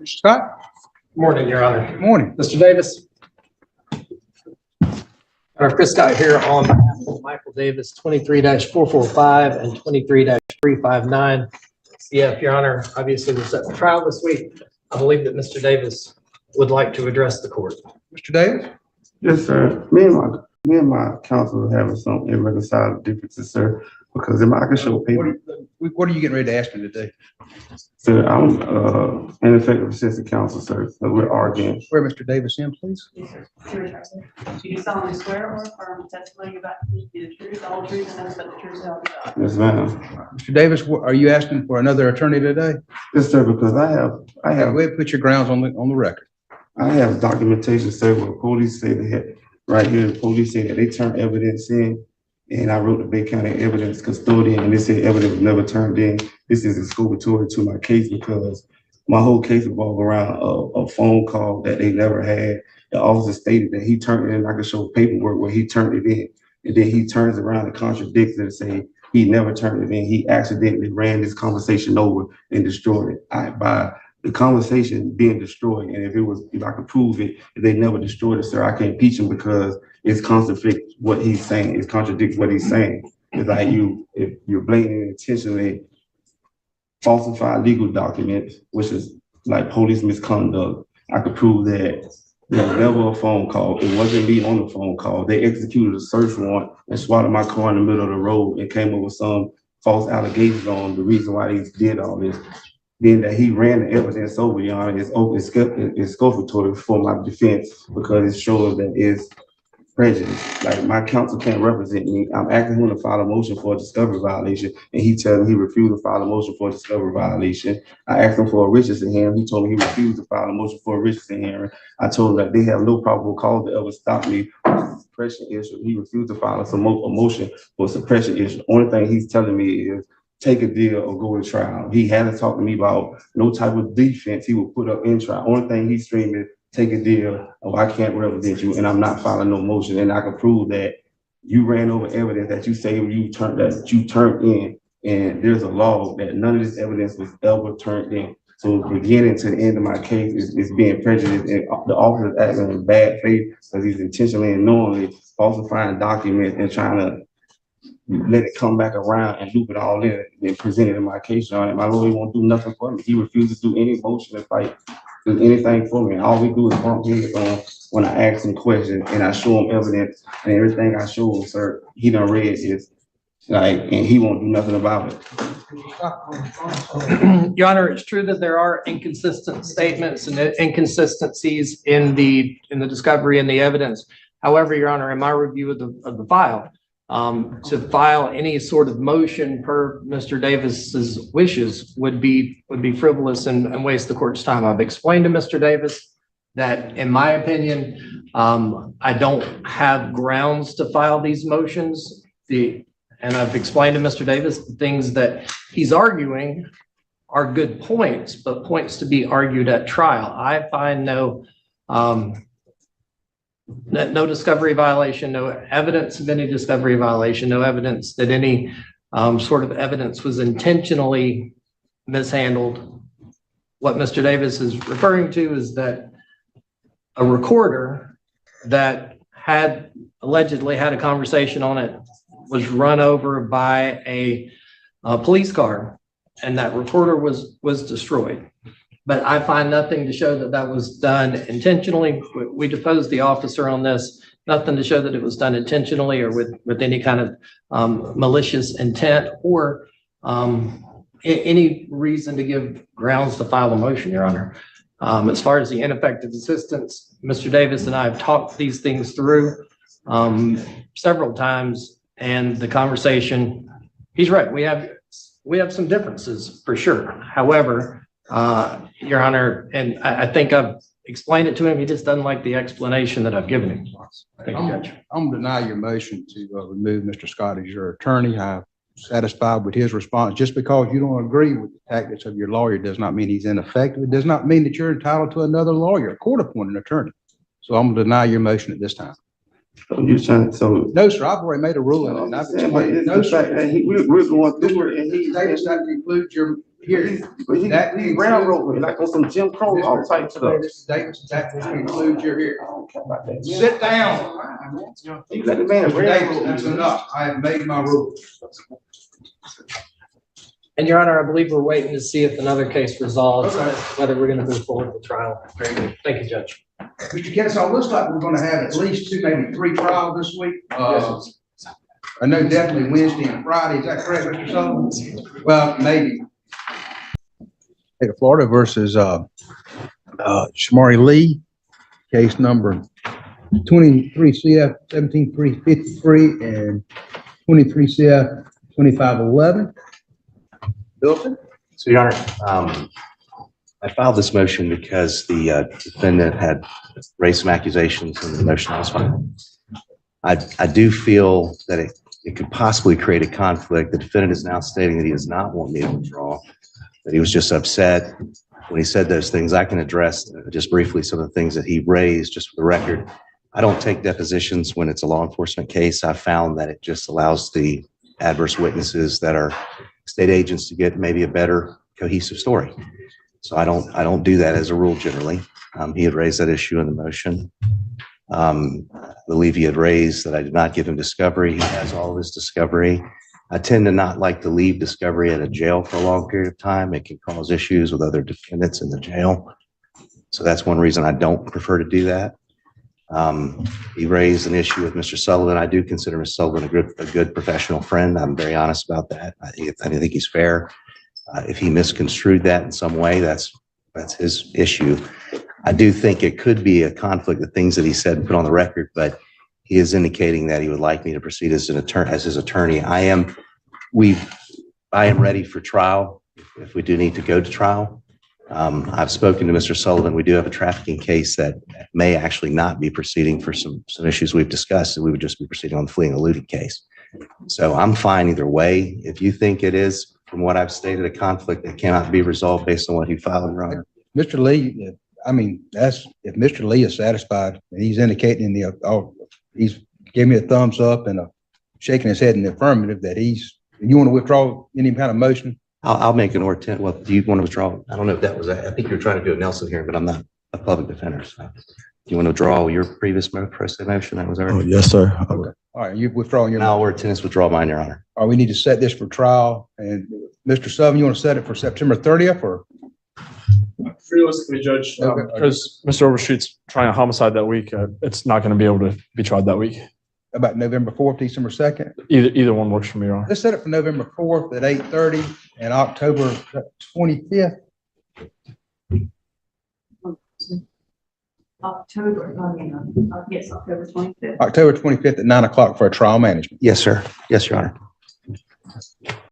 Mr. Scott? Good morning, Your Honor. Good morning. Mr. Davis. Chris Scott here on behalf of Michael Davis, 23-445 and 23-359. Yeah, Your Honor, obviously we're set for trial this week. I believe that Mr. Davis would like to address the court. Mr. Davis? Yes, sir. Me and my counsel are having some irreconcilable differences, sir. Because if I can show paper. What are you getting ready to ask me today? Sir, I'm ineffective assistant counsel, sir. So we're arguing. Where Mr. Davis in, please? Yes, sir. Do you solemnly swear or affirm testimony about the truth, the whole truth, and nothing but the truth, so help you God? Yes, ma'am. Mr. Davis, are you asking for another attorney today? Yes, sir, because I have Go ahead and put your grounds on the record. I have documentation, sir, where police say they had, right here, the police say that they turned evidence in, and I wrote the Bay County evidence custodian, and they said evidence was never turned in. This is exculpatory to my case because my whole case revolved around a phone call that they never had. The officer stated that he turned it in. I could show paperwork where he turned it in, and then he turns around and contradicts it and say he never turned it in. He accidentally ran this conversation over and destroyed it. By the conversation being destroyed, and if I could prove it, if they never destroyed it, sir, I can't impeach him because it's contradicts what he's saying. It contradicts what he's saying. It's like if you're blatantly intentionally falsify legal documents, which is like police misconduct, I could prove that there was never a phone call. It wasn't me on the phone call. They executed a search warrant and swatted my car in the middle of the road and came up with some false allegations on the reason why they did all this. Then that he ran the evidence over, Your Honor, is exculpatory for my defense because it shows that it's prejudice. Like my counsel can't represent me. I'm asking him to file a motion for a discovery violation, and he tells me he refused to file a motion for a discovery violation. I asked him for a Richardson hearing. He told me he refused to file a motion for a Richardson hearing. I told him that they have no probable cause to ever stop me on a suppression issue. He refused to file a motion for a suppression issue. Only thing he's telling me is take a deal or go to trial. He hasn't talked to me about no type of defense he will put up in trial. Only thing he's screaming, take a deal, or I can't represent you, and I'm not filing no motion. And I can prove that you ran over evidence that you say you turned in, and there's a law that none of this evidence was ever turned in. So beginning to the end of my case is being prejudiced, and the officer is acting in bad faith because he's intentionally and knowingly falsifying documents and trying to let it come back around and loop it all in and present it in my case, Your Honor. My lawyer won't do nothing for me. He refuses to do any motion and fight, do anything for me. All we do is bump heads on when I ask him questions and I show him evidence, and everything I show him, sir, he done read is like, and he won't do nothing about it. Your Honor, it's true that there are inconsistent statements and inconsistencies in the discovery and the evidence. However, Your Honor, in my review of the file, to file any sort of motion per Mr. Davis's wishes would be frivolous and waste the court's time. I've explained to Mr. Davis that, in my opinion, I don't have grounds to file these motions. And I've explained to Mr. Davis the things that he's arguing are good points, but points to be argued at trial. I find no discovery violation, no evidence of any discovery violation, no evidence that any sort of evidence was intentionally mishandled. What Mr. Davis is referring to is that a recorder that had allegedly had a conversation on it was run over by a police car, and that recorder was destroyed. But I find nothing to show that that was done intentionally. We deposed the officer on this, nothing to show that it was done intentionally or with any kind of malicious intent or any reason to give grounds to file a motion, Your Honor. As far as the ineffective assistance, Mr. Davis and I have talked these things through several times, and the conversation, he's right, we have some differences for sure. However, Your Honor, and I think I've explained it to him. He just doesn't like the explanation that I've given him. Thank you, Judge. I'm gonna deny your motion to remove Mr. Scott as your attorney. I'm satisfied with his response. Just because you don't agree with the tactics of your lawyer does not mean he's ineffective. It does not mean that you're entitled to another lawyer, a court-appointed attorney. So I'm gonna deny your motion at this time. So you're trying, so. No, sir, I've already made a ruling. And I've explained. No, sir. We're going through it, and Davis, that concludes your Here, But he that railroad me like on some Jim Crow all type stuff. Mr. Davis, that concludes your hearing. I don't care about that. Sit down. You let the man Mr. Davis, railroad that's me. enough. I have made my rules. And Your Honor, I believe we're waiting to see if another case resolves, Okay. whether we're gonna move forward with trial. Very good. Thank you, Judge. Mr. Kennesaw, looks like we're gonna have at least two, maybe three trials this week. I know definitely Wednesday and Friday. Is that correct, Mr. Sullivan? Well, maybe. State of Florida versus, Shamari Lee, case number 23 CF 17353 and 23 CF 2511. Bilton? So, Your Honor, I filed this motion because the defendant had raised some accusations in the motion I was filing. I do feel that it could possibly create a conflict. The defendant is now stating that he does not want me to withdraw, that he was just upset. When he said those things, I can address just briefly some of the things that he raised, just for the record. I don't take depositions when it's a law enforcement case. I found that it just allows the adverse witnesses that are state agents to get maybe a better cohesive story. So I don't do that as a rule generally. He had raised that issue in the motion. I believe he had raised that I did not give him discovery. He has all of his discovery. I tend to not like to leave discovery at a jail for a long period of time. It can cause issues with other defendants in the jail. So that's one reason I don't prefer to do that. He raised an issue with Mr. Sullivan. I do consider Mr. Sullivan a good professional friend. I'm very honest about that. I think he's fair. If he misconstrued that in some way, that's his issue. I do think it could be a conflict of things that he said and put on the record, but he is indicating that he would like me to proceed as his attorney. I am ready for trial if we do need to go to trial. I've spoken to Mr. Sullivan. We do have a trafficking case that may actually not be proceeding for some issues we've discussed, and we would just be proceeding on the fleeing eluded case. So I'm fine either way. If you think it is, from what I've stated, a conflict that cannot be resolved based on what he filed, Your Honor. Mr. Lee, I mean, if Mr. Lee is satisfied, he's indicating he's giving me a thumbs up and shaking his head in the affirmative that you want to withdraw any kind of motion? I'll make an order. Well, do you want to withdraw? I don't know if that was, I think you're trying to do a Nelson here, but I'm not a public defender. So do you want to withdraw your previous pro se motion? That was already. Oh, yes, sir. Okay. All right, you withdrawing your. Now we're tenants withdraw mine, Your Honor. All right, we need to set this for trial. And Mr. Sullivan, you want to set it for September 30th or? Realistically, Judge, Okay. because Mr. Overstreet's trying a homicide that week, it's not going to be able to be tried that week. About November 4th, December 2nd? Either one works for me, Your Honor. Let's set it for November 4th at 8:30 and October 25th. Yes, October 25th. October 25th at 9 o'clock for a trial management. Yes, sir. Yes, Your Honor.